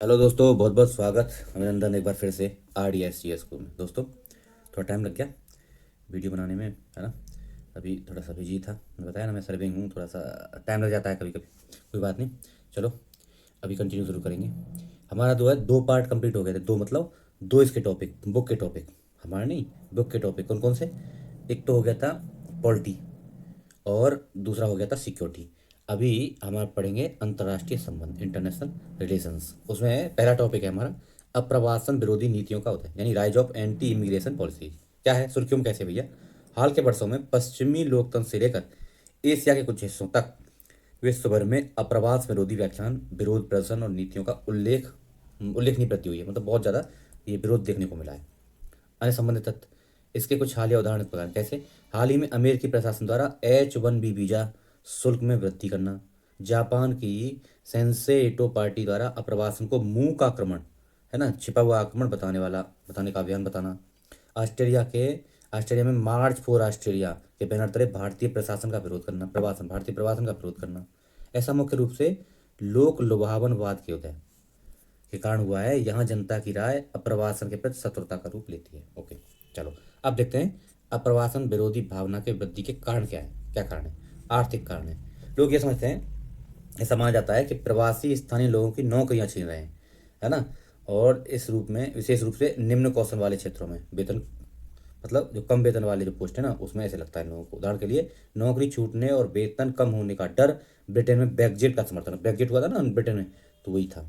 Hello दोस्तों, बहुत बहुत स्वागत, अभिनंदन एक बार फिर से RDSGS स्कूल में। दोस्तों थोड़ा टाइम लग गया वीडियो बनाने में, है ना। अभी थोड़ा सा बिजी था, मैंने बताया ना, मैं सर्विंग हूँ, थोड़ा सा टाइम लग जाता है कभी कभी। कोई बात नहीं, चलो अभी कंटिन्यू शुरू करेंगे। हमारा दो पार्ट कंप्लीट हो गए थे, दो मतलब दो इसके टॉपिक, बुक के टॉपिक, हमारे नहीं, बुक के टॉपिक कौन कौन से। एक तो हो गया था पॉलिटी और दूसरा हो गया था सिक्योरिटी। अभी हम आप पढ़ेंगे अंतर्राष्ट्रीय संबंध, इंटरनेशनल रिलेशंस। उसमें पहला टॉपिक है हमारा अप्रवासन विरोधी नीतियों का होता है, यानी rise of anti immigration policy. क्या है, सुर्खियों में कैसे भैया। हाल के वर्षों में पश्चिमी लोकतंत्र से लेकर एशिया के कुछ हिस्सों तक विश्व भर में अप्रवास विरोधी व्याख्यान, विरोध प्रदर्शन और नीतियों का उल्लेखनीय वृद्धि हुई है। मतलब बहुत ज़्यादा ये विरोध देखने को मिला है। अन्य संबंधित तथ्य, इसके कुछ हालिया उदाहरण इस प्रकार कैसे। हाल ही में अमेरिकी प्रशासन द्वारा H-1B वीजा शुल्क में वृद्धि करना, जापान की सेंसेटो पार्टी द्वारा अप्रवासन को मुंह का आक्रमण, है ना, छिपा हुआ आक्रमण बताने का अभियान बताना, ऑस्ट्रेलिया में मार्च फॉर ऑस्ट्रेलिया के बैनर तले भारतीय प्रशासन का विरोध करना, भारतीय प्रवासन का विरोध करना। ऐसा मुख्य रूप से लोक लुभावनवाद के उदय के कारण हुआ है। यहाँ जनता की राय अप्रवासन के प्रति शत्रुता का रूप लेती है। ओके, चलो अब देखते हैं अप्रवासन विरोधी भावना के वृद्धि के कारण क्या है। क्या कारण है? आर्थिक कारण है। लोग ये समझते हैं, ऐसा माना जाता है कि प्रवासी स्थानीय लोगों की नौकरियां छीन रहे हैं, है ना। और इस रूप में विशेष रूप से निम्न कौशल वाले क्षेत्रों में वेतन, मतलब जो कम वेतन वाले जो पोस्ट है ना, उसमें ऐसे लगता है लोगों को। उदाहरण के लिए, नौकरी छूटने और वेतन कम होने का डर। ब्रिटेन में ब्रेग्जिट का समर्थन, ब्रेग्जिट हुआ था ना ब्रिटेन में, तो वही था।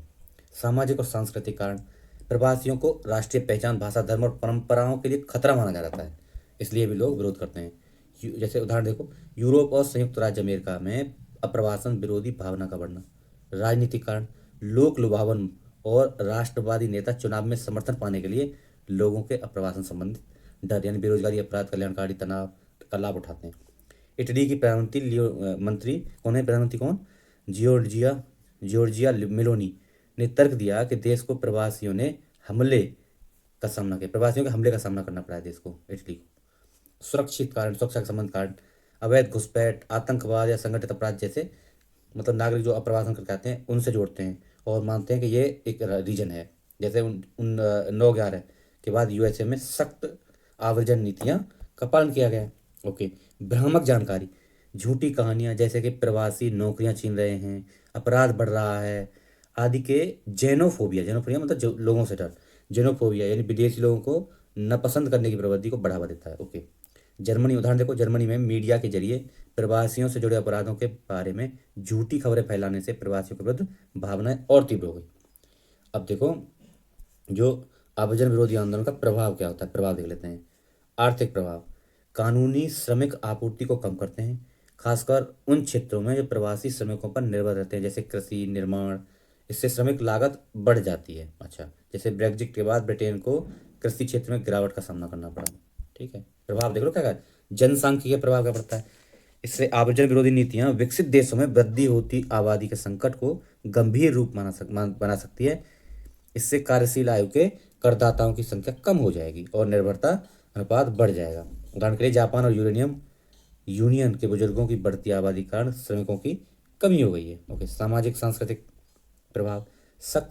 सामाजिक और सांस्कृतिक कारण, प्रवासियों को राष्ट्रीय पहचान, भाषा, धर्म और परंपराओं के लिए खतरा माना जा रहा है, इसलिए भी लोग विरोध करते हैं। जैसे उदाहरण देखो, यूरोप और संयुक्त राज्य अमेरिका में अप्रवासन विरोधी भावना का बढ़ना। राजनीतिक कारण, लोक लुभावन और राष्ट्रवादी नेता चुनाव में समर्थन पाने के लिए लोगों के अप्रवासन संबंधित डर, यानी बेरोजगारी, अपराध, कल्याणकारी तनाव का लाभ उठाते हैं। इटली की प्रधानमंत्री मंत्री कौन है, प्रधानमंत्री कौन, जियोर्जिया जियोर्जिया मेलोनी ने तर्क दिया कि देश को प्रवासियों के हमले का सामना करना पड़ा है देश को, इटली को। सुरक्षित कारण, सुरक्षा के संबंध कारण, अवैध घुसपैठ, आतंकवाद या संगठित अपराध जैसे, मतलब नागरिक जो अप्रवासन करके आते हैं उनसे जोड़ते हैं और मानते हैं कि ये एक रीजन है। जैसे उन उन 9/11 के बाद USA में सख्त आव्रजन नीतियां का पालन किया गया है। ओके, भ्रामक जानकारी, झूठी कहानियां जैसे कि प्रवासी नौकरियां छीन रहे हैं, अपराध बढ़ रहा है आदि के जेनोफोबिया, जेनोफोबिया मतलब जो लोगों से डर, जेनोफोबिया यानी विदेशी लोगों को नापसंद करने की प्रवृत्ति को बढ़ावा देता है। ओके, जर्मनी उदाहरण देखो, जर्मनी में मीडिया के जरिए प्रवासियों से जुड़े अपराधों के बारे में झूठी खबरें फैलाने से प्रवासियों के विरुद्ध भावनाएं और तीव्र हो गई। अब देखो, जो आव्रजन विरोधी आंदोलन का प्रभाव क्या होता है, प्रभाव देख लेते हैं। आर्थिक प्रभाव, कानूनी श्रमिक आपूर्ति को कम करते हैं, खासकर उन क्षेत्रों में जो प्रवासी श्रमिकों पर निर्भर रहते हैं, जैसे कृषि, निर्माण। इससे श्रमिक लागत बढ़ जाती है। अच्छा, जैसे ब्रेग्जिट के बाद ब्रिटेन को कृषि क्षेत्र में गिरावट का सामना करना पड़ा। ठीक है, प्रभाव देख लो क्या है। जनसांख्यिकीय प्रभाव क्या पड़ता है, इससे आव्रजन विरोधी नीतियां विकसित देशों में वृद्धि होती आबादी के संकट को गंभीर रूप बना सकती है। इससे कार्यशील आयु के करदाताओं की संख्या कम हो जाएगी और निर्भरता अनुपात बढ़ जाएगा। उदाहरण के लिए, जापान और यूनियन के बुजुर्गों की बढ़ती आबादी के कारण श्रमिकों की कमी हो गई है। ओके, सामाजिक सांस्कृतिक प्रभाव, सख्त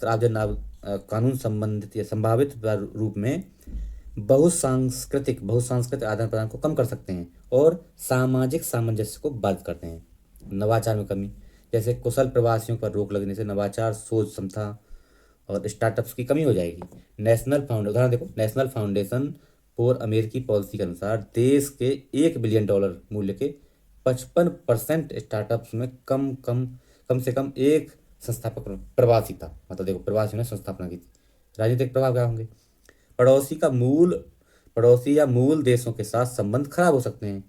कानून संबंधित या संभावित रूप में बहुसांस्कृतिक आदान प्रदान को कम कर सकते हैं और सामाजिक सामंजस्य को बाधित करते हैं। नवाचार में कमी, जैसे कुशल प्रवासियों पर रोक लगने से नवाचार, सोच क्षमता और स्टार्टअप्स की कमी हो जाएगी। उदाहरण देखो, नेशनल फाउंडेशन फॉर अमेरिकी पॉलिसी के अनुसार देश के $1 बिलियन मूल्य के 55% स्टार्टअप्स में कम से कम एक संस्थापक प्रवासी था। मतलब देखो, प्रवासियों ने संस्थापना की थी। राजनीतिक प्रभाव क्या होंगे, पड़ोसी का मूल पड़ोसी या मूल देशों के साथ संबंध खराब हो सकते हैं।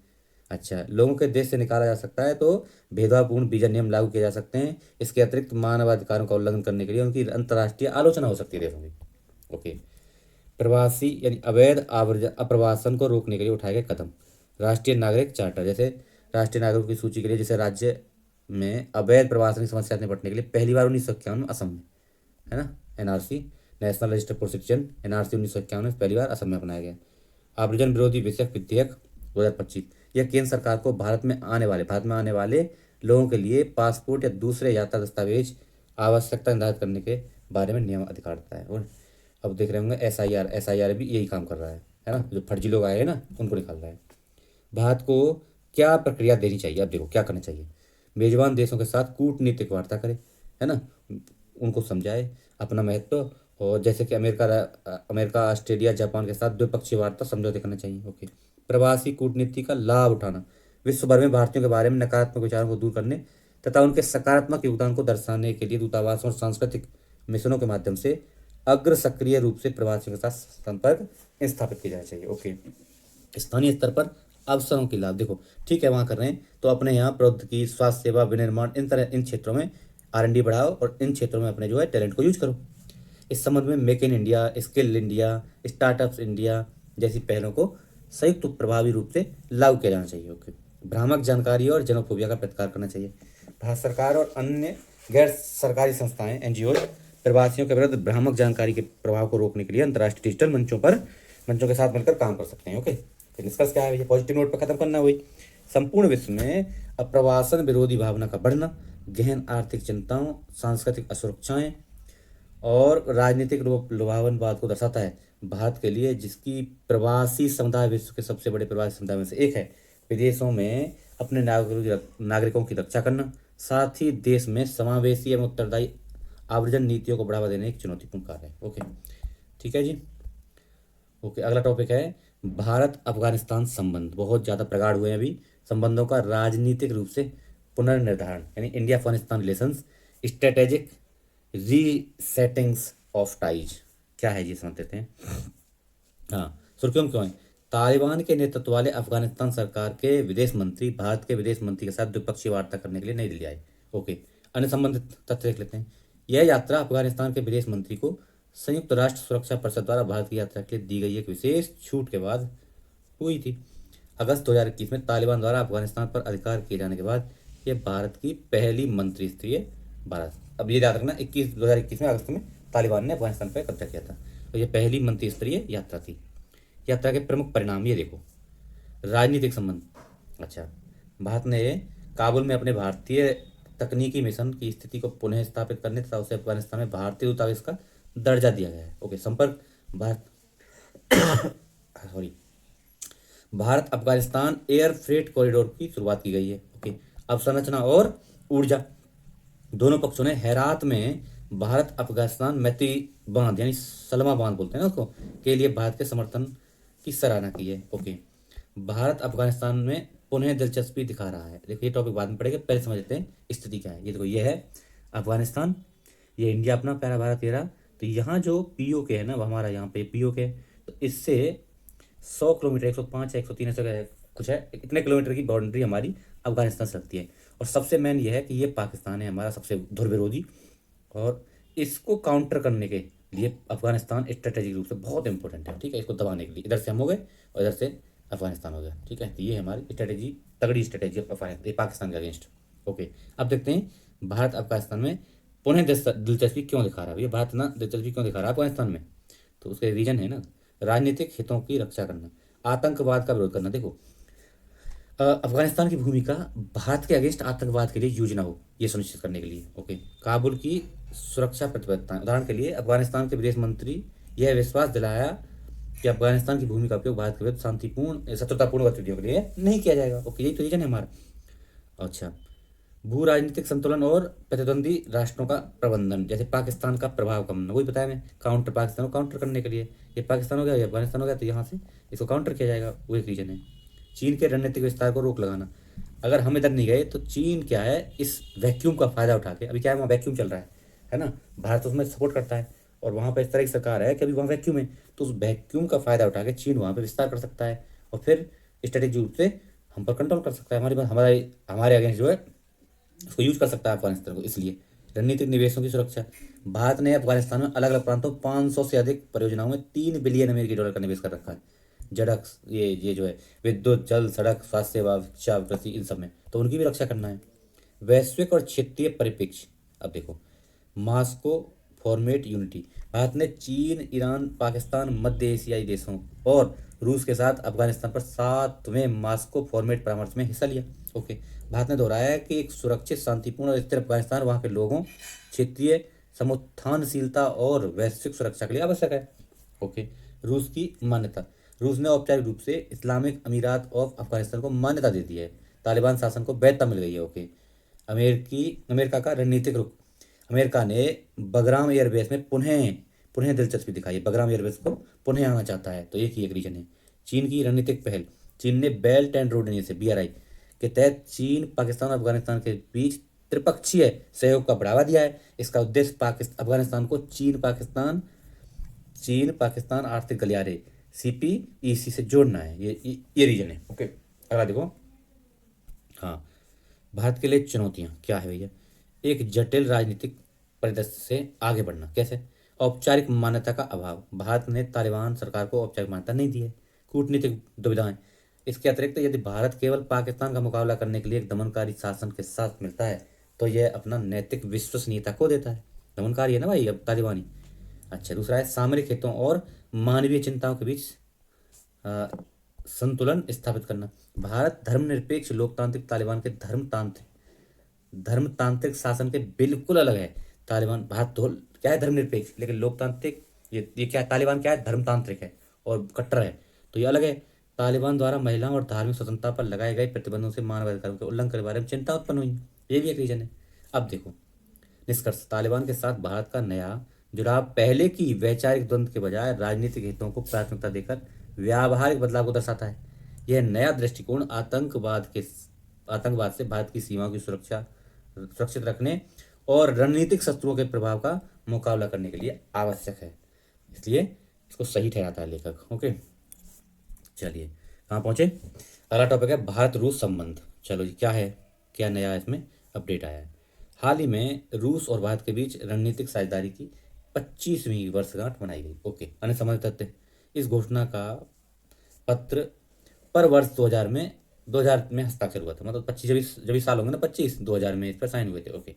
अच्छा, लोगों के देश से निकाला जा सकता है तो भेदभावपूर्ण वीजा नियम लागू किए जा सकते हैं। इसके अतिरिक्त मानवाधिकारों का उल्लंघन करने के लिए उनकी अंतर्राष्ट्रीय आलोचना हो सकती है देशों की। ओके, प्रवासी यानी अप्रवासन को रोकने के लिए उठाए गए कदम, राष्ट्रीय नागरिक चार्टर, जैसे राष्ट्रीय नागरिकों की सूची के लिए, जैसे राज्य में अवैध प्रवासन की समस्या से निपटने के लिए पहली बार 1951 में असम में, है ना, NRC, national register for citizen, NRC 1951 में पहली बार असम में अपनाया गया। आव्रजन विरोधी विषयक विधेयक 2025, यह केंद्र सरकार को भारत में आने वाले लोगों के लिए पासपोर्ट या दूसरे यात्रा दस्तावेज आवश्यकता निर्धारित करने के बारे में नियम अधिकार देता है। और अब देख रहे होंगे एस आई आर भी यही काम कर रहा है ना, जो फर्जी लोग आए हैं ना उनको निकाल रहा है। भारत को क्या प्रक्रिया देनी चाहिए, अब देखो क्या करना चाहिए। मेजबान देशों के साथ कूटनीतिक वार्ता करे, है ना, उनको समझाए अपना महत्व। और जैसे कि अमेरिका, ऑस्ट्रेलिया, जापान के साथ द्विपक्षीय वार्ता समझौते करना चाहिए। ओके। प्रवासी कूटनीति का लाभ उठाना, विश्व भर में भारतीयों के बारे में नकारात्मक विचारों को दूर करने तथा उनके सकारात्मक योगदान को दर्शाने के लिए दूतावासों और सांस्कृतिक मिशनों के माध्यम से अग्र सक्रिय रूप से प्रवासियों के साथ संपर्क स्थापित किया जाना चाहिए। ओके। स्थानीय स्तर पर अवसरों की लाभ, देखो ठीक है वहाँ कर रहे हैं तो अपने यहाँ प्रौद्योगिकी, स्वास्थ्य सेवा, विनिर्माण, इन क्षेत्रों में R&D बढ़ाओ और इन क्षेत्रों में अपने जो है टैलेंट को यूज करो। इस संबंध में make in India, skill India, startups India जैसी पहलों को संयुक्त प्रभावी रूप से लागू किया जाना चाहिए। ओके। भ्रामक जानकारी और जनोफोबिया का प्रतिकार करना चाहिए। भारत सरकार और अन्य गैर सरकारी संस्थाएं, NGO प्रवासियों के विरुद्ध भ्रामक जानकारी के प्रभाव को रोकने के लिए अंतर्राष्ट्रीय डिजिटल मंचों के साथ मिलकर काम कर सकते हैं। ओके। फिर निष्कर्ष क्या है, ये पॉजिटिव नोट पर खत्म करना हुई। संपूर्ण विश्व में अप्रवासन विरोधी भावना का बढ़ना, गहन आर्थिक चिंताओं, सांस्कृतिक असुरक्षाएं और राजनीतिक लुभावनवाद को दर्शाता है। भारत के लिए, जिसकी प्रवासी समुदाय विश्व के सबसे बड़े प्रवासी समुदाय में से एक है, विदेशों में अपने नागरिकों की रक्षा करना, साथ ही देश में समावेशी एवं उत्तरदायी आव्रजन नीतियों को बढ़ावा देने एक चुनौतीपूर्ण कार्य है। ओके, ठीक है जी। ओके, अगला टॉपिक है भारत अफगानिस्तान संबंध। बहुत ज़्यादा प्रगाढ़ हुए हैं अभी संबंधों का राजनीतिक रूप से पुनर्निर्धारण, यानी India Afghanistan relations strategic resettings of ties. क्या है जी, समझ लेते हैं। हाँ, सुर्खियों में क्यों है। तालिबान के नेतृत्व वाले अफगानिस्तान सरकार के विदेश मंत्री भारत के विदेश मंत्री के साथ द्विपक्षीय वार्ता करने के लिए नई दिल्ली आए। ओके, अन्य संबंधित तथ्य देख लेते हैं। यह यात्रा अफगानिस्तान के विदेश मंत्री को संयुक्त राष्ट्र सुरक्षा परिषद द्वारा भारत की यात्रा के लिए दी गई एक विशेष छूट के बाद हुई थी। अगस्त 2021 में तालिबान द्वारा अफगानिस्तान पर अधिकार किए जाने के बाद यह भारत की पहली मंत्री स्तरीय भारत, अब ये याद रखना, 2021 में अगस्त में तालिबान ने अफगानिस्तान पर कब्जा किया था, तो ये पहली मंत्री स्तरीय यात्रा थी। यात्रा के प्रमुख परिणाम ये देखो। राजनीतिक संबंध, अच्छा, भारत ने काबुल में अपने भारतीय तकनीकी मिशन की स्थिति को पुनः स्थापित करने तथा उसे अफगानिस्तान में भारतीय दूतावास का दर्जा दिया गया है। ओके, संपर्क Bharat sorry Bharat Afghanistan air freight corridor की शुरुआत की गई है। ओके, अवसंरचना और ऊर्जा, दोनों पक्षों ने हेरात में भारत अफगानिस्तान मैत्री बांध, यानी सलमा बांध बोलते हैं ना उसको, के लिए भारत के समर्थन की सराहना की है। ओके, भारत अफगानिस्तान में पुनः दिलचस्पी दिखा रहा है। देखिए ये टॉपिक बाद में पढ़ेंगे, पहले समझ लेते हैं स्थिति क्या है। ये देखो, ये है अफगानिस्तान, ये इंडिया अपना प्यारा भारत, ये रहा। तो यहाँ जो POK है ना, वो हमारा यहाँ पे POK है, तो इससे 100 किलोमीटर, 105 या 103 ऐसा कुछ है, इतने किलोमीटर की बाउंड्री हमारी अफगानिस्तान से लगती है। और सबसे मेन ये है कि ये पाकिस्तान है हमारा सबसे धुर विरोधी, और इसको काउंटर करने के लिए अफगानिस्तान स्ट्रेटेजिक रूप से बहुत इंपॉर्टेंट है। ठीक है, इसको दबाने के लिए इधर से हम हो गए और इधर से अफगानिस्तान हो गया। ठीक है, तो ये हमारी स्ट्रेटेजी, तगड़ी स्ट्रेटेजी पाकिस्तान के अगेंस्ट। ओके, अब देखते हैं भारत अफगानिस्तान में पुनः दिलचस्पी क्यों दिखा रहा है। भैया भारत ना दिलचस्पी क्यों दिखा रहा है अफगानिस्तान में, तो उसके रीजन है ना, राजनीतिक हितों की रक्षा करना, आतंकवाद का विरोध करना। देखो, अफगानिस्तान की भूमिका भारत के अगेंस्ट आतंकवाद के लिए यूज ना हो, ये सुनिश्चित करने के लिए। ओके, काबुल की सुरक्षा प्रतिबद्धता, उदाहरण के लिए अफगानिस्तान के विदेश मंत्री यह विश्वास दिलाया कि अफगानिस्तान की भूमि का उपयोग भारत के विरुद्ध शांतिपूर्ण शत्रुतापूर्ण गतिविधियों के लिए नहीं किया जाएगा। ओके, यही तो रीजन है हमारा। अच्छा, भू राजनीतिक संतुलन और प्रतिद्वंदी राष्ट्रों का प्रबंधन, जैसे पाकिस्तान का प्रभाव कम, वही बताया मैं, काउंटर पाकिस्तान को काउंटर करने के लिए, ये पाकिस्तान हो गया, ये अफगानिस्तान हो गया, तो यहाँ से इसको काउंटर किया जाएगा, वो एक रीजन है। चीन के रणनीतिक विस्तार को रोक लगाना, अगर हम इधर नहीं गए तो चीन क्या है, इस वैक्यूम का फायदा उठा के, अभी क्या है वहाँ वैक्यूम चल रहा है ना, भारत उसमें सपोर्ट करता है और वहाँ पर इस तरह की सरकार है कि अभी वहाँ वैक्यूम है, तो उस वैक्यूम का फायदा उठा के चीन वहाँ पर विस्तार कर सकता है और फिर स्ट्रेटेजिक रूप से हम पर कंट्रोल कर सकता है, हमारे अगेंस्ट जो है उसको यूज कर सकता है अफगानिस्तान को। इसलिए रणनीतिक निवेशों की सुरक्षा, भारत ने अफगानिस्तान में अलग अलग प्रांतों 500 से अधिक परियोजनाओं में $3 बिलियन का निवेश कर रखा है। जड़क ये जो है विद्युत, जल, सड़क, स्वास्थ्य सेवा, शिक्षा, कृषि, इन सब में, तो उनकी भी रक्षा करना है। वैश्विक और क्षेत्रीय परिप्रेक्ष्य, अब देखो, मास्को फॉर्मेट यूनिटी, भारत ने चीन, ईरान, पाकिस्तान, मध्य एशियाई देशों और रूस के साथ अफगानिस्तान पर 7वें मास्को फॉर्मेट परामर्श में हिस्सा लिया। ओके, भारत ने दोहराया कि एक सुरक्षित, शांतिपूर्ण और स्थिर अफगानिस्तान वहाँ के लोगों, क्षेत्रीय समुत्थानशीलता और वैश्विक सुरक्षा के लिए आवश्यक है। ओके। रूस की मान्यता। रूस ने औपचारिक रूप से इस्लामिक अमीरात ऑफ अफगानिस्तान को मान्यता दे दी है। तालिबान शासन को वैधता मिल गई है। ओके। अमेरिका का रणनीतिक रुख। अमेरिका ने बगराम एयरबेस में पुनः पुनः दिलचस्पी दिखाई है। बगराम एयरबेस को पुनः आना चाहता है, तो एक रीजन है। चीन की रणनीतिक पहल। चीन ने belt and road initiative BRI के तहत चीन, पाकिस्तान और अफगानिस्तान के बीच त्रिपक्षीय सहयोग का बढ़ावा दिया है। इसका उद्देश्य अफगानिस्तान को चीन पाकिस्तान आर्थिक गलियारे CPEC से जोड़ना है। ये रीजन है। ओके। अगला देखो। हाँ, भारत के लिए चुनौतियां क्या है भैया। एक जटिल राजनीतिक परिदृश्य से आगे बढ़ना। कैसे? औपचारिक मान्यता का अभाव। भारत ने तालिबान सरकार को औपचारिक मान्यता नहीं दी है। कूटनीतिक दुविधाएं। इसके अतिरिक्त यदि भारत केवल पाकिस्तान का मुकाबला करने के लिए एक दमनकारी शासन के साथ मिलता है तो यह अपना नैतिक विश्वसनीयता खो देता है। दमनकारी है ना भाई अब तालिबानी। अच्छा, दूसरा है सामरिक हितों और मानवीय चिंताओं के बीच संतुलन स्थापित करना। भारत धर्मनिरपेक्ष लोकतांत्रिक, तालिबान के धर्मतांत्रिक शासन के बिल्कुल अलग है। तालिबान भारत तो क्या है धर्मनिरपेक्ष, लेकिन लोकतांत्रिक ये क्या है, तालिबान क्या है धर्मतांत्रिक है और कट्टर है, तो ये अलग है। तालिबान द्वारा महिलाओं और धार्मिक स्वतंत्रता पर लगाए गए प्रतिबंधों से मानवाधिकारों के उल्लंघन के बारे में चिंता उत्पन्न हुई। ये भी एक रीजन है। अब देखो निष्कर्ष। तालिबान के साथ भारत का नया जुड़ाव पहले की वैचारिक द्वंद्व के बजाय राजनीतिक हितों को प्राथमिकता देकर व्यावहारिक बदलाव को दर्शाता है। यह नया दृष्टिकोण आतंकवाद से भारत की सीमाओं की सुरक्षित रखने और रणनीतिक शत्रुओं के प्रभाव का मुकाबला करने के लिए आवश्यक है। इसलिए इसको सही ठहराता है लेखक। ओके, चलिए कहाँ पहुंचे। अगला टॉपिक है भारत रूस संबंध। चलो जी, क्या है, क्या नया इसमें अपडेट आया है। हाल ही में रूस और भारत के बीच रणनीतिक साझेदारी की 25वीं वर्षगांठ मनाई गई। ओके, अन्य संबंधित तथ्य। इस घोषणा का पत्र पर वर्ष 2000 में हस्ताक्षर हुआ था। मतलब 25 जब 20 साल होंगे ना, 2000 में इस पर साइन हुए थे। ओके।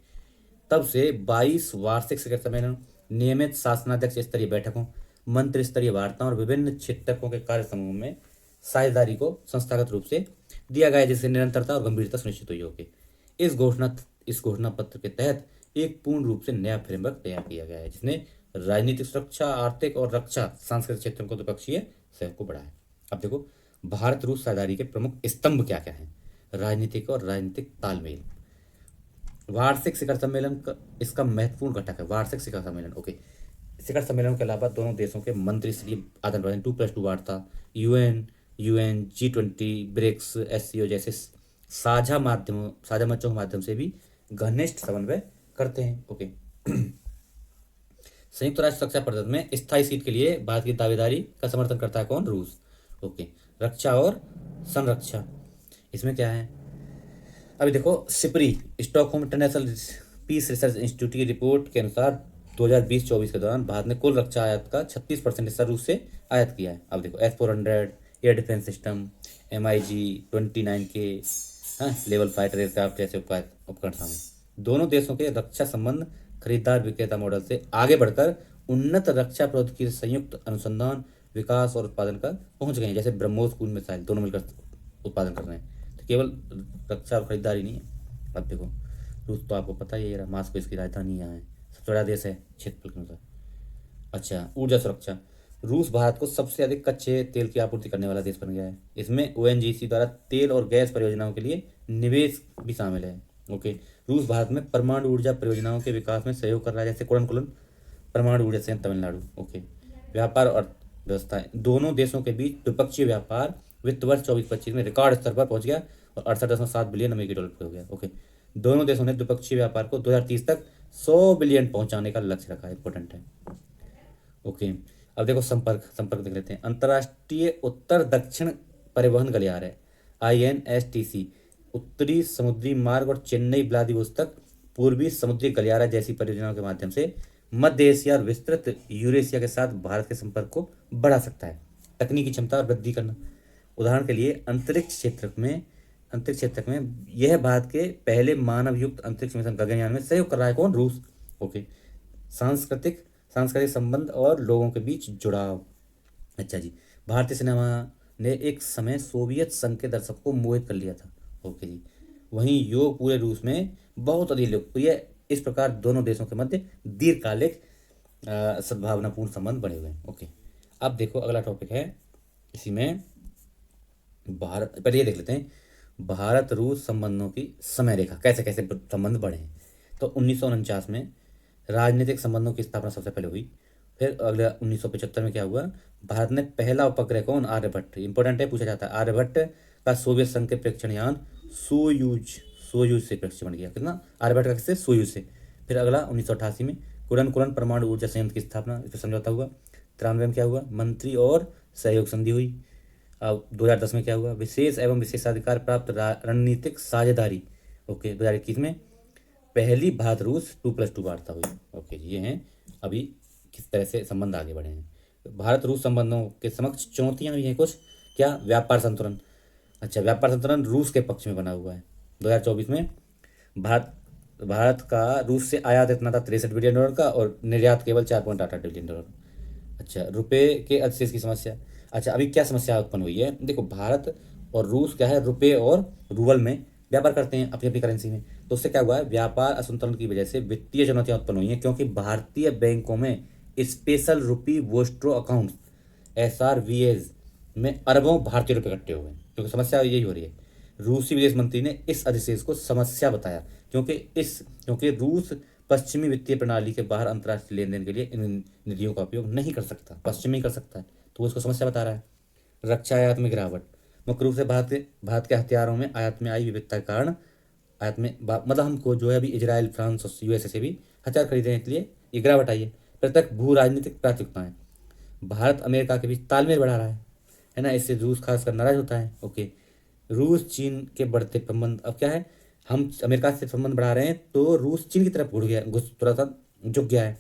तब से 22 वार्षिक शिखर सम्मेलन, नियमित शासनाध्यक्ष स्तरीय बैठकों, मंत्री स्तरीय वार्ताओं और विभिन्न क्षेत्रकों के कार्य समूह में साझेदारी को संस्थागत रूप से दिया गया, जिससे निरंतरता और गंभीरता सुनिश्चित हुई। होगी। इस घोषणा पत्र के तहत एक पूर्ण रूप से नया फ्रेमवर्क तैयार किया गया है, जिसने राजनीतिक सुरक्षा, आर्थिक और रक्षा, सांस्कृतिक क्षेत्रों को द्विपक्षीय सहयोग को बढ़ाया। अब देखो भारत रूस साझेदारी के प्रमुख स्तंभ क्या क्या हैं। राजनीतिक और राजनीतिक तालमेल। वार्षिक शिखर सम्मेलन का इसका महत्वपूर्ण घटक है। वार्षिक शिखर सम्मेलन। ओके। शिखर सम्मेलन के अलावा दोनों देशों के मंत्री स्तरीय आदान प्रदान, 2+2 वार्ता, UN, G20, ब्रिक्स, SCO जैसे साझा मंचों के माध्यम से भी घनिष्ठ समन्वय करते हैं। ओके। संयुक्त राष्ट्र सुरक्षा परिषद में स्थायी सीट के लिए भारत की दावेदारी का समर्थन करता है कौन? रूस। ओके। रक्षा और संरक्षा, इसमें क्या है अभी देखो। SIPRI, Stockholm international peace research institute की रिपोर्ट के अनुसार 2020-24 के दौरान भारत ने कुल रक्षा आयात का 36% हिस्सा रूस से आयात किया है। अब देखो S-400 air defence system, MiG-29K, level fighter aircraft जैसे उपकरण शामिल। दोनों देशों के रक्षा संबंध खरीदार विक्रेता मॉडल से आगे बढ़कर उन्नत रक्षा प्रौद्योगिकी संयुक्त अनुसंधान, विकास और उत्पादन का पहुंच गए हैं। जैसे ब्रह्मोस कूल मिसाइल दोनों मिलकर उत्पादन कर रहे हैं, तो केवल रक्षा और खरीदारी नहीं है। अब देखो रूस तो आपको पता ही है, मास्को इसकी राजधानी यहाँ है, सबसे बड़ा देश है क्षेत्रफल के अनुसार। अच्छा, ऊर्जा सुरक्षा। रूस भारत को सबसे अधिक कच्चे तेल की आपूर्ति करने वाला देश बन गया है। इसमें ONGC द्वारा तेल और गैस परियोजनाओं के लिए निवेश भी शामिल है। ओके। रूस भारत में परमाणु ऊर्जा परियोजनाओं के विकास में सहयोग कर रहा है, जैसे कुरनकुलन परमाणु ऊर्जा संयंत्र तमिलनाडु। ओके। व्यापार और अर्थव्यवस्थाएं। दोनों देशों के बीच द्विपक्षीय व्यापार वित्त वर्ष 24-25 में रिकॉर्ड स्तर पर पहुंच गया और 68.7 बिलियन अमेरिकी डॉलर हो गया। ओके। दोनों देशों ने द्विपक्षीय व्यापार को 2030 तक 100 बिलियन पहुंचाने का लक्ष्य रखा है। इंपॉर्टेंट है। ओके। अब देखो संपर्क देख लेते हैं। अंतर्राष्ट्रीय उत्तर दक्षिण परिवहन गलियारा है INSTC, उत्तरी समुद्री मार्ग और चेन्नई व्लादिवोस्तोक पूर्वी समुद्री गलियारा जैसी परियोजनाओं के माध्यम से मध्य एशिया और विस्तृत यूरेशिया के साथ भारत के संपर्क को बढ़ा सकता है। तकनीकी क्षमता और वृद्धि करना। उदाहरण के लिए अंतरिक्ष क्षेत्र में यह भारत के पहले मानव युक्त अंतरिक्ष मिशन गगनयान में सहयोग कर रहा है कौन? रूस। ओके। सांस्कृतिक संबंध और लोगों के बीच जुड़ाव। अच्छा जी, भारतीय सिनेमा ने एक समय सोवियत संघ के दर्शकों को मोहित कर लिया था। ओके जी। वहीं योग पूरे रूस में बहुत अधिक लोकप्रिय इस प्रकार दोनों देशों के मध्य दीर्घकालिक सद्भावनापूर्ण संबंध बने हुए हैं। ओके, अब देखो अगला टॉपिक है इसी में भारत, पहले ये देख लेते हैं भारत रूस संबंधों की समय रेखा, कैसे कैसे संबंध बढ़े हैं। तो 1949 में राजनीतिक संबंधों की स्थापना सबसे पहले हुई। फिर अगले 1975 में क्या हुआ, भारत ने पहला उपग्रह, कौन, आर्यभट्ट, इंपॉर्टेंट है, पूछा जाता है, आर्यभट्ट का सोवियत संघ के प्रेक्षण यान सोयूज सोयूज से प्रक्षेपण किया। कितना, आर्यभट्ट का, किससे, सोयूज से। फिर अगला 1988 में कुरन कुरन परमाणु ऊर्जा संयंत्र की स्थापना, इस पर समझौता हुआ। 93 में क्या हुआ, मंत्री और सहयोग संधि हुई। अब 2010 में क्या हुआ, विशेष एवं विशेषाधिकार प्राप्त रणनीतिक साझेदारी। ओके, 2021 में पहली भारत रूस 2+2 वार्ता हुई। ओके, ये हैं अभी किस तरह से संबंध आगे बढ़े हैं। भारत रूस संबंधों के समक्ष चुनौतियां भी हैं कुछ, क्या, व्यापार संतुलन। अच्छा, व्यापार संतुलन रूस के पक्ष में बना हुआ है। 2024 में भारत भारत का रूस से आयात इतना था $63 बिलियन का, और निर्यात केवल $4.88 बिलियन। अच्छा, रुपए के अधिशेष की समस्या। अच्छा, अभी क्या समस्या उत्पन्न हुई है, देखो, भारत और रूस क्या है, रुपए और रूबल में व्यापार करते हैं अपनी अपनी करेंसी में। तो उससे क्या हुआ है, व्यापार असंतुलन की वजह से वित्तीय चुनौतियां उत्पन्न हुई हैं, क्योंकि भारतीय बैंकों में स्पेशल रुपी वोस्ट्रो अकाउंट SRVs में अरबों भारतीय रुपये इकट्ठे हो गए, क्योंकि समस्या यही हो रही है। रूसी विदेश मंत्री ने इस अधिशेष को समस्या बताया, क्योंकि रूस पश्चिमी वित्तीय प्रणाली के बाहर अंतर्राष्ट्रीय लेन देन के लिए इन निधियों का उपयोग नहीं कर सकता, पश्चिमी कर सकता है, तो वो इसको समस्या बता रहा है। रक्षा आयात में गिरावट, मुख्य रूप से भारत के हथियारों में आयात में आई विविधता के कारण आयात में मतलब हमको जो है अभी इजराइल, फ्रांस और USA से भी हथियार खरीदने के लिए ये गिरावट आई है। प्रत्येक भू राजनीतिक प्राथमिकताएं, भारत अमेरिका के बीच तालमेल बढ़ा रहा है ना, इससे रूस खासकर नाराज होता है। ओके, रूस चीन के बढ़ते संबंध, अब क्या है, हम अमेरिका से संबंध बढ़ा रहे हैं तो रूस चीन की तरफ थोड़ा सा झुक गया है।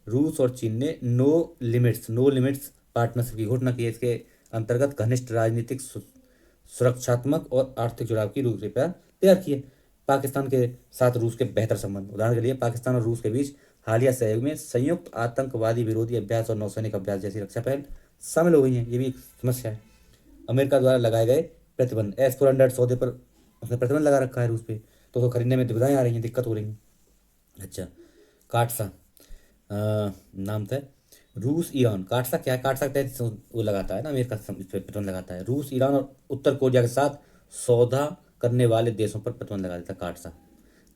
रूस और चीन ने नो लिमिट्स पार्टनरशिप की घोषणा की है। इसके अंतर्गत घनिष्ठ राजनीतिक, सुरक्षात्मक और आर्थिक जुड़ाव की रूपरेखा तैयार की है। पाकिस्तान के साथ रूस के बेहतर संबंध, उदाहरण के लिए पाकिस्तान और रूस के बीच हालिया सहयोग में संयुक्त आतंकवादी विरोधी अभ्यास और नौसैनिक अभ्यास जैसी रक्षा पहल शामिल हो गई हैं, ये भी एक समस्या है। अमेरिका द्वारा लगाए गए प्रतिबंध, S-400 सौदे पर उसने प्रतिबंध लगा रखा है रूस पे, तो उसको खरीदने में दुविधाएं आ रही हैं, दिक्कत हो रही है। अच्छा, काटसा नाम था, रूस ईरान, काटसा क्या है, काटसा के तहत वो लगाता है ना, अमेरिका इस पे प्रतिबंध लगाता है। रूस, ईरान और उत्तर कोरिया के साथ सौदा करने वाले देशों पर प्रतिबंध लगा देता है काटसा।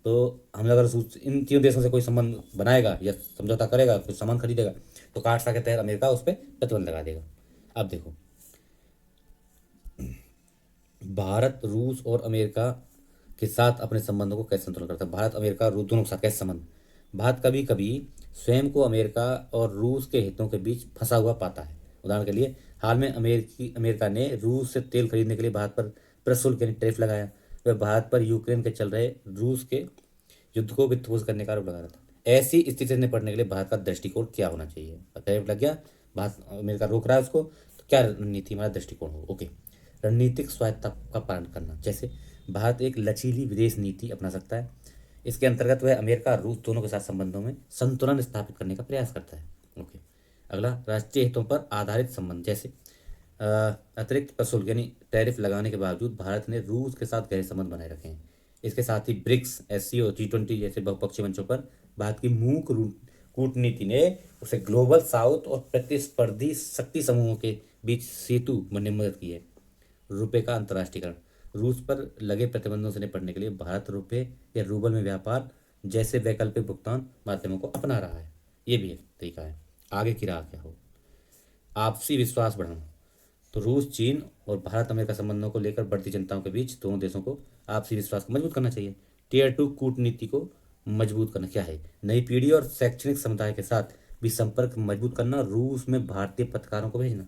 तो हम अगर इन तीनों देशों से कोई संबंध बनाएगा या समझौता करेगा, कुछ सामान खरीदेगा, तो काटसा के तहत अमेरिका उस पर प्रतिबंध लगा देगा। अब देखो, भारत रूस और अमेरिका के साथ अपने संबंधों को कैसे संतुलन करता है, भारत अमेरिका और रूस दोनों के साथ कैसे संबंध। भारत कभी कभी स्वयं को अमेरिका और रूस के हितों के बीच फंसा हुआ पाता है। उदाहरण के लिए हाल में अमेरिका ने रूस से तेल खरीदने के लिए भारत पर प्रशुल्क यानी टैरिफ लगाया। वह भारत पर यूक्रेन के चल रहे रूस के युद्ध को विध्वंस करने का आरोप लगा रहा था। ऐसी स्थिति से निपटने के लिए भारत का दृष्टिकोण क्या होना चाहिए, टैरिफ लग गया, भारत, अमेरिका रोक रहा है उसको, तो क्या रणनीति, हमारा दृष्टिकोण हो। ओके, रणनीतिक स्वायत्तता का पालन करना, जैसे भारत एक लचीली विदेश नीति अपना सकता है। इसके अंतर्गत वह अमेरिका और रूस दोनों के साथ संबंधों में संतुलन स्थापित करने का प्रयास करता है। ओके, अगला, राष्ट्रीय हितों पर आधारित संबंध, जैसे अतिरिक्त प्रशुल्क यानी टैरिफ लगाने के बावजूद भारत ने रूस के साथ गहरे संबंध बनाए रखे हैं। इसके साथ ही ब्रिक्स, SCO, G20 जैसे बहुपक्षीय मंचों पर भारत की मूक कूटनीति ने उसे ग्लोबल साउथ और प्रतिस्पर्धी शक्ति समूहों के बीच सेतु बनने में मदद की है। रुपए का अंतर्राष्ट्रीयकरण, रूस पर लगे प्रतिबंधों से निपटने के लिए भारत रुपए या रूबल में व्यापार जैसे वैकल्पिक भुगतान माध्यमों को अपना रहा है, ये भी एक तरीका है। आगे की राह क्या हो, आपसी विश्वास बढ़ाना, तो रूस, चीन और भारत अमेरिका संबंधों को लेकर बढ़ती चिंताओं के बीच दोनों देशों को आपसी विश्वास को मजबूत करना चाहिए। Tier 2 कूटनीति को मजबूत करना, क्या है, नई पीढ़ी और शैक्षणिक समुदाय के साथ भी संपर्क मजबूत करना, रूस में भारतीय पत्रकारों को भेजना।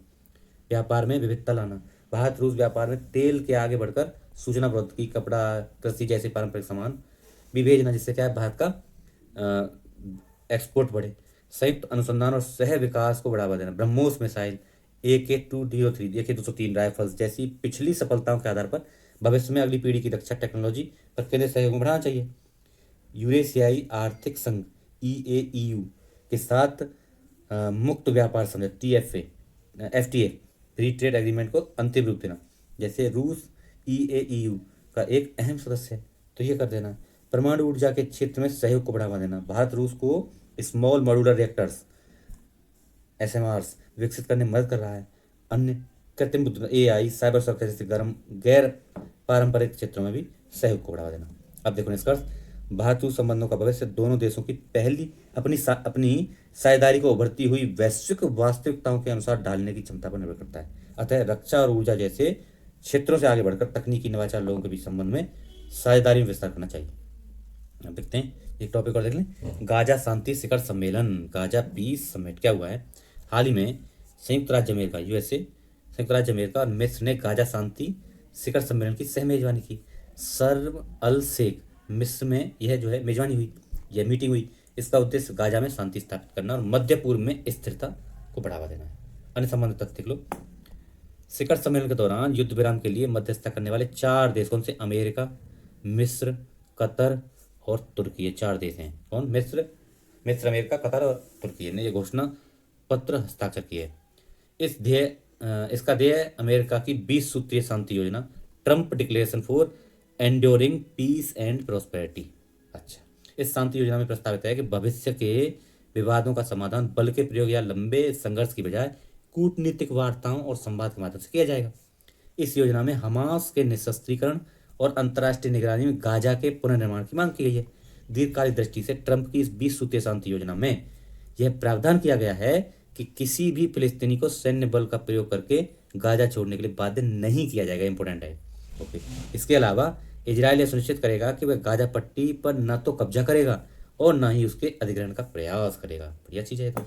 व्यापार में विविधता लाना, भारत रूस व्यापार में तेल के आगे बढ़कर सूचना प्रौद्योगिकी, कपड़ा, कृषि जैसे पारंपरिक सामान भी भेजना, जिससे क्या है, भारत का एक्सपोर्ट बढ़े। संयुक्त अनुसंधान और सह विकास को बढ़ावा देना, ब्रह्मोस मिसाइल, AK-203 राइफल्स जैसी पिछली सफलताओं के आधार पर भविष्य में अगली पीढ़ी की रक्षा टेक्नोलॉजी पर केंद्रीय सहयोग बढ़ाना चाहिए। यूरेशियाई आर्थिक संघ EAEU के साथ मुक्त व्यापार समझौता FTA फ्री ट्रेड एग्रीमेंट को अंतिम रूप देना, जैसे रूस EAEU का एक अहम सदस्य है, तो ये कर देना। परमाणु ऊर्जा के क्षेत्र में सहयोग को बढ़ावा देना। भारत रूस को स्मॉल मॉड्यूलर रिएक्टर्स SMRs विकसित करने में मदद कर रहा है। अन्य कृत्रिम बुद्धिमत्ता AI, साइबर सुरक्षा जैसे गैर पारंपरिक क्षेत्रों में भी सहयोग को बढ़ावा देना। अब देखो निष्कर्ष, भारत रूस संबंधों का भविष्य दोनों देशों की पहली अपनी साझेदारी को उभरती हुई वैश्विक वास्तविकताओं के अनुसार ढालने की क्षमता पर निर्भर करता है। अतः रक्षा और ऊर्जा जैसे क्षेत्रों से आगे बढ़कर तकनीकी नवाचार लोगों के बीच संबंध में साझेदारी में विस्तार करना चाहिए। अब देखते हैं एक टॉपिक और देख लें, गाजा शांति शिखर सम्मेलन, गाजा पीस समिट क्या हुआ है। हाल ही में संयुक्त राज्य अमेरिका USA, संयुक्त राज्य अमेरिका और मिस्र ने गाजा शांति शिखर सम्मेलन की सह मेजबानी की। शर्म अल शेख मिस्र में यह जो है मेजबानी हुई, यह मीटिंग हुई। इसका उद्देश्य गाजा में शांति स्थापित करना और मध्य पूर्व में स्थिरता को बढ़ावा देना है। अन्य संबंधित तथ्य देख लो, शिखर सम्मेलन के दौरान युद्ध विराम के लिए मध्यस्थता करने वाले 4 देश कौन से, अमेरिका, मिस्र, कतर और तुर्की। ये 4 देश हैं। कौन, मिस्र, अमेरिका, कतर और तुर्की ने यह घोषणा पत्र हस्ताक्षर किए। इसका ध्येय अमेरिका की 20 सूत्रीय शांति योजना, Trump declaration for enduring peace and prosperity. अच्छा, इस शांति योजना में प्रस्तावित है कि भविष्य के विवादों का समाधान बल के प्रयोग या लंबे संघर्ष की बजाय कूटनीतिक वार्ताओं और संवाद के माध्यम से किया जाएगा। इस योजना में हमास के निशस्त्रीकरण और अंतर्राष्ट्रीय निगरानी में गाजा के पुनर्निर्माण की मांग की गई है। दीर्घकालिक दृष्टि से ट्रंप की इस 20 सूत्रीय शांति योजना में यह प्रावधान किया गया है कि किसी भी फिलिस्तीनी को सैन्य बल का प्रयोग करके गाजा छोड़ने के लिए बाध्य नहीं किया जाएगा। इंपॉर्टेंट है। ओके, इसके अलावा इजराइल यह सुनिश्चित करेगा कि वह गाजा पट्टी पर न तो कब्जा करेगा और न ही उसके अधिग्रहण का प्रयास करेगा। बढ़िया चीज है। तो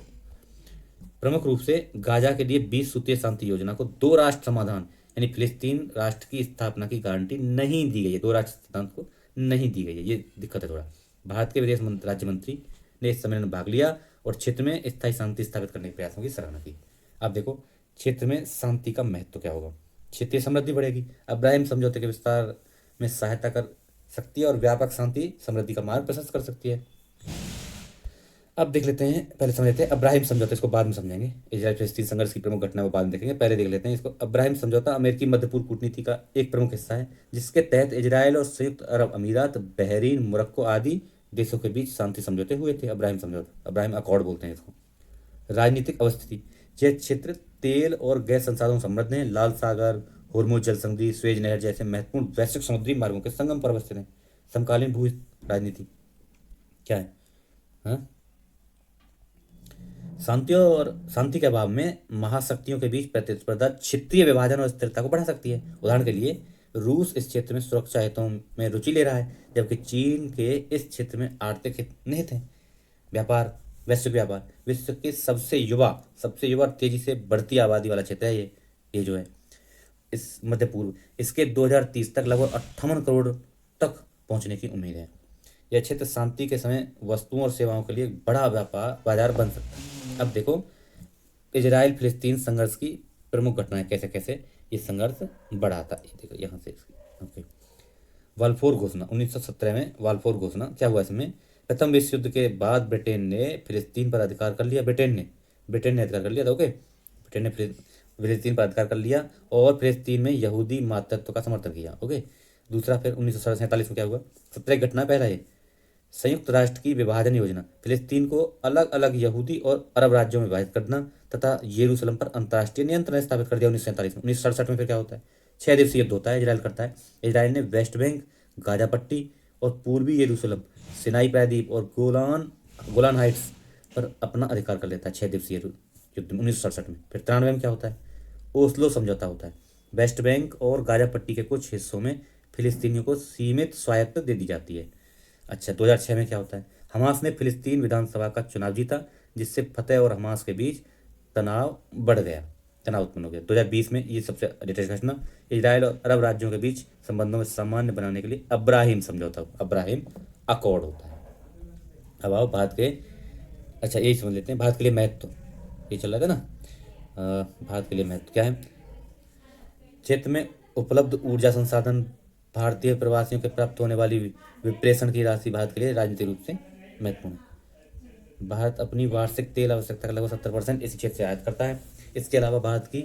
प्रमुख रूप से गाजा के लिए 20 सूत्रीय शांति योजना को 2 राष्ट्र समाधान यानी फिलिस्तीन राष्ट्र की स्थापना की गारंटी नहीं दी गई है। 2 राष्ट्र सिद्धांत को नहीं दी गई है, ये दिक्कत है थोड़ा। भारत के विदेश राज्य मंत्री ने इस सम्मेलन में भाग लिया और क्षेत्र में स्थायी शांति स्थापित करने के प्रयासों की सराहना की। अब देखो क्षेत्र में शांति का महत्व क्या होगा। क्षेत्रीय समृद्धि बढ़ेगी, अब्राहिम समझौते के विस्तार में सहायता कर सकती है और व्यापक शांति समृद्धि का मार्ग प्रशस्त कर सकती है। अब देख लेते हैं, पहले समझ लेते हैं अब्राहिम समझौता, इसको बाद में समझेंगे। इजराइल फिलिस्तीन संघर्ष की प्रमुख घटना को बाद में देखेंगे, पहले देख लेते हैं इसको। अब्राहिम समझौता अमेरिकी मध्य पूर्व कूटनीति का एक प्रमुख हिस्सा है, जिसके तहत इजराइल और संयुक्त अरब अमीरात, बहरीन, मोरक्को आदि देशों के बीच शांति समझौते हुए थे। अब्राहिम समझौता, अब्राहिम अकॉर्ड बोलते हैं इसको। राजनीतिक अवस्थिति, यह क्षेत्र तेल और गैस संसाधनों समृद्ध है। लाल सागर, होर्मुज जल संधि, स्वेज नहर जैसे महत्वपूर्ण वैश्विक समुद्री मार्गों के संगम पर अवस्थित है। समकालीन भू राजनीति क्या है, हाँ? शांति के अभाव में महाशक्तियों के बीच प्रतिस्पर्धा क्षेत्रीय विभाजन और स्थिरता को बढ़ा सकती है। उदाहरण के लिए रूस इस क्षेत्र में सुरक्षा हितों में रुचि ले रहा है, जबकि चीन के इस क्षेत्र में आर्थिक हित निहित है। व्यापार, वैश्विक व्यापार, विश्व के सबसे युवा तेजी से बढ़ती आबादी वाला क्षेत्र है ये जो है इस मध्य पूर्व। इसके 2030 तक लगभग 58 करोड़ तक पहुंचने की उम्मीद है। यह क्षेत्र शांति के समय वस्तुओं और सेवाओं के लिए बड़ा व्यापार बाजार बन सकता है। अब देखो इजराइल फिलिस्तीन संघर्ष की प्रमुख घटनाएं कैसे कैसे ये संघर्ष बढ़ा था। ये देखो यहाँ से ओके। वाल्फोर घोषणा 1917 में, वाल्फोर घोषणा क्या हुआ इसमें, प्रथम विश्व युद्ध के बाद ब्रिटेन ने फिलिस्तीन पर अधिकार कर लिया। ब्रिटेन ने अधिकार कर लिया था। ओके, ब्रिटेन ने फिलिस्तीन पर अधिकार कर लिया और फिलिस्तीन में यहूदी मातृत्व का समर्थन किया। ओके, दूसरा फिर 1947 में क्या हुआ, 17 घटना पहला है संयुक्त राष्ट्र की विभाजन योजना, फिलिस्तीन को अलग अलग यहूदी और अरब राज्यों में विभाजित करना तथा यरूशलेम पर अंतर्राष्ट्रीय नियंत्रण स्थापित कर दिया 1947 में। 1967 में फिर क्या होता है, 6 दिवसीय युद्ध होता है, इजराइल करता है। इजराइल ने वेस्ट बैंक, गाजा पट्टी और पूर्वी यरूशलेम, सिनाई प्रायद्वीप और गोलान हाइट्स पर अपना अधिकार कर लेता है 6 दिवसीय युद्ध में 1967 में। फिर 93 में क्या होता है, ओस्लो समझौता होता है। वेस्ट बैंक और गाजा पट्टी के कुछ हिस्सों में फिलिस्तीनियों को सीमित स्वायत्त दे दी जाती है। अच्छा, 2006 में क्या होता है, हमास ने फिलिस्तीन विधानसभा का चुनाव जीता, जिससे फतेह और हमास के बीच तनाव बढ़ गया, तनाव उत्पन्न हो गया। 2020 में ये सबसे लेटेस्ट घटना, इजराइल और अरब राज्यों के बीच संबंधों में सामान्य बनाने के लिए अब्राहिम समझौता, अब्राहिम अकॉर्ड होता है। अब आओ भारत के, अच्छा यही समझ लेते हैं भारत के लिए महत्व, ये चल रहा था ना। भारत के लिए महत्व क्या है, क्षेत्र में उपलब्ध ऊर्जा संसाधन, भारतीय प्रवासियों के प्राप्त होने वाली विप्रेषण की राशि भारत के लिए राजनीतिक रूप से महत्वपूर्ण है। भारत अपनी वार्षिक तेल आवश्यकता का लगभग 70% इसी क्षेत्र से आयात करता है। इसके अलावा भारत की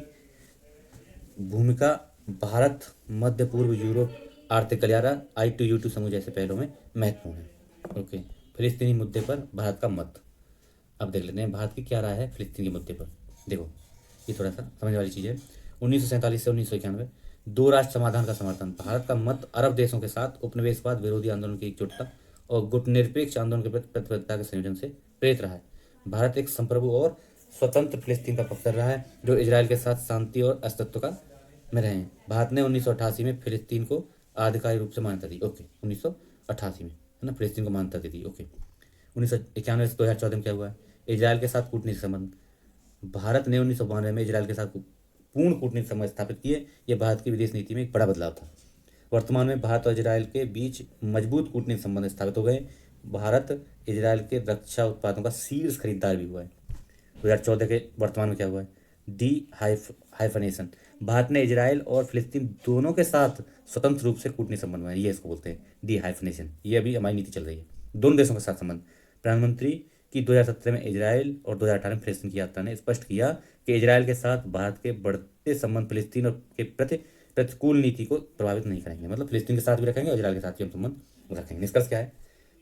भूमिका भारत, मध्य पूर्व, यूरोप आर्थिक गलियारा I2U2 समूह जैसे पहलों में महत्वपूर्ण है। ओके, फिलिस्तीनी मुद्दे पर भारत का मत। अब देख लेते हैं भारत की क्या राय है फिलिस्तीन के मुद्दे पर। देखो, ये थोड़ा सा समझने वाली चीज़ है। 1947 से 1991 दो राष्ट्र समाधान का समर्थन। भारत का मत अरब देशों के साथ उपनिवेशवाद विरोधी आंदोलन की एकजुटता और गुटनिरपेक्ष आंदोलन के प्रति प्रतिबद्धता के संयोजन से प्रेरित रहा है। भारत एक संप्रभु और स्वतंत्र फिलिस्तीन का पक्षधर रहा है जो इजराइल के साथ शांति और अस्तित्व का में रहे हैं। भारत ने 1988 में फिलिस्तीन को आधिकारिक रूप से मान्यता दी। ओके, 1988 में, है ना, फिलिस्तीन को मान्यता दे दी। ओके, 1991 से 2014 में क्या हुआ है, इजराइल के साथ कूटनीतिक संबंध। भारत ने 1992 में इजराइल के साथ पूर्ण कूटनीतिक संबंध स्थापित किए। यह भारत की विदेश नीति में एक बड़ा बदलाव था। वर्तमान में भारत और इजराइल के बीच मजबूत कूटनीतिक संबंध स्थापित हो गए। भारत इजराइल के रक्षा उत्पादों का शीर्ष खरीदार भी हुआ है। 2014 के वर्तमान में क्या हुआ है, डी हाइफनेशन। भारत ने इजराइल और फिलिस्तीन दोनों के साथ स्वतंत्र रूप से कूटनीतिक संबंध बनाए। ये इसको बोलते हैं डी हाइफनेशन। ये अभी हमारी नीति चल रही है दोनों देशों के साथ संबंध। प्रधानमंत्री की 2017 में इजराइल और 2018 में फिलिस्तीन की यात्रा ने स्पष्ट किया कि इजराइल के साथ भारत के बढ़ते संबंध फिलिस्तीन और के प्रति प्रतिकूल नीति को प्रभावित नहीं करेंगे। मतलब फिलिस्तीन के साथ भी रखेंगे और इजराइल के साथ भी हम संबंध रखेंगे। निष्कर्ष क्या है,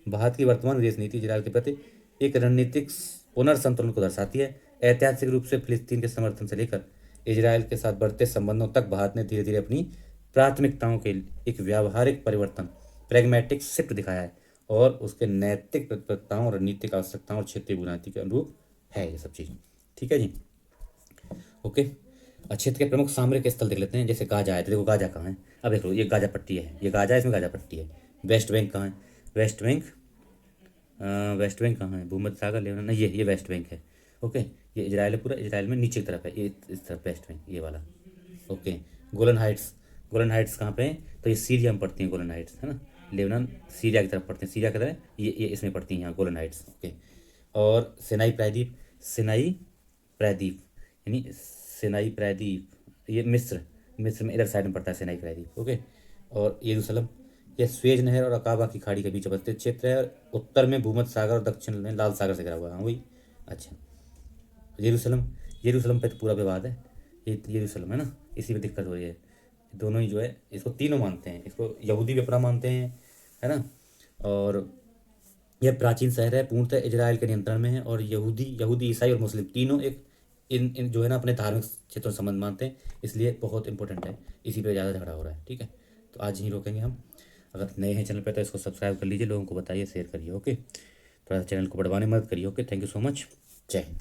भारत की वर्तमान विदेश नीति इजराइल के प्रति एक रणनीतिक पुनर्संतुलन को दर्शाती है। ऐतिहासिक रूप से फिलिस्तीन के समर्थन से लेकर इजराइल के साथ बढ़ते संबंधों तक भारत ने धीरे धीरे अपनी प्राथमिकताओं के एक व्यावहारिक परिवर्तन, प्रैग्मेटिक शिफ्ट दिखाया है और उसके नैतिक प्रतिबद्धताओं, रणनीतिक आवश्यकताओं और क्षेत्रीय बुनियादी के अनुरूप है ये सब चीज़ें। ठीक है जी, ओके। क्षेत्र के प्रमुख सामरिक स्थल देख लेते हैं। जैसे गाजा है, तो देखो गाजा कहाँ है। अब देख लो, ये गाजा पट्टी है, ये गाजा है, इसमें गाजा पट्टी है। वेस्ट बैंक कहाँ है, वेस्ट बैंक, वेस्ट बैंक कहाँ है, भूमध्य सागर, लेबनान, नहीं, ये वेस्ट बैंक है। ओके, ये इजराइल है, पूरा इजराइल में नीचे की तरफ है, ये इस तरफ वेस्ट बैंक, ये वाला। Okay, Golan Heights, Golan Heights कहाँ पे है, तो ये सीरिया में पड़ती हैं गोलन हाइट्स, है ना। लेबनान सीरिया की तरफ पड़ते हैं, सीरिया की तरफ ये इसमें पड़ती हैं यहाँ गोलन हाइट्स। ओके, और सिनाई प्रायद्वीप, सिनाई प्रायद्वीप यानी सिनाई प्रायद्वीप, ये मिस्र, मिस्र में इधर साइड में पड़ता है सिनाई प्रायद्वीप। ओके, और यरूशलेम, यह स्वेज नहर और अकाबा की खाड़ी के बीच अवस्थित क्षेत्र है। उत्तर में भूमध्य सागर और दक्षिण में लाल सागर से घिरा हुआ है। हाँ वही, अच्छा। यरूशलेम, यरूशलेम पे तो पूरा विवाद है, ये यरूशलेम है ना, इसी पे दिक्कत हो रही है। दोनों ही जो है, इसको तीनों मानते हैं, इसको यहूदी भी अपना मानते हैं, है ना। और यह प्राचीन शहर है, पूर्णतः इजराइल के नियंत्रण में है। और यहूदी ईसाई और मुस्लिम तीनों एक इन जो है ना अपने धार्मिक क्षेत्रों से संबंध मानते हैं, इसलिए बहुत इंपॉर्टेंट है। इसी पे ज़्यादा झगड़ा हो रहा है। ठीक है, तो आज यहीं रोकेंगे हम। अगर नए हैं चैनल पर तो इसको सब्सक्राइब कर लीजिए, लोगों को बताइए, शेयर करिए। ओके, थोड़ा सा चैनल को बढ़वाने में मदद करिए। Okay, thank you so much, जय हिंद।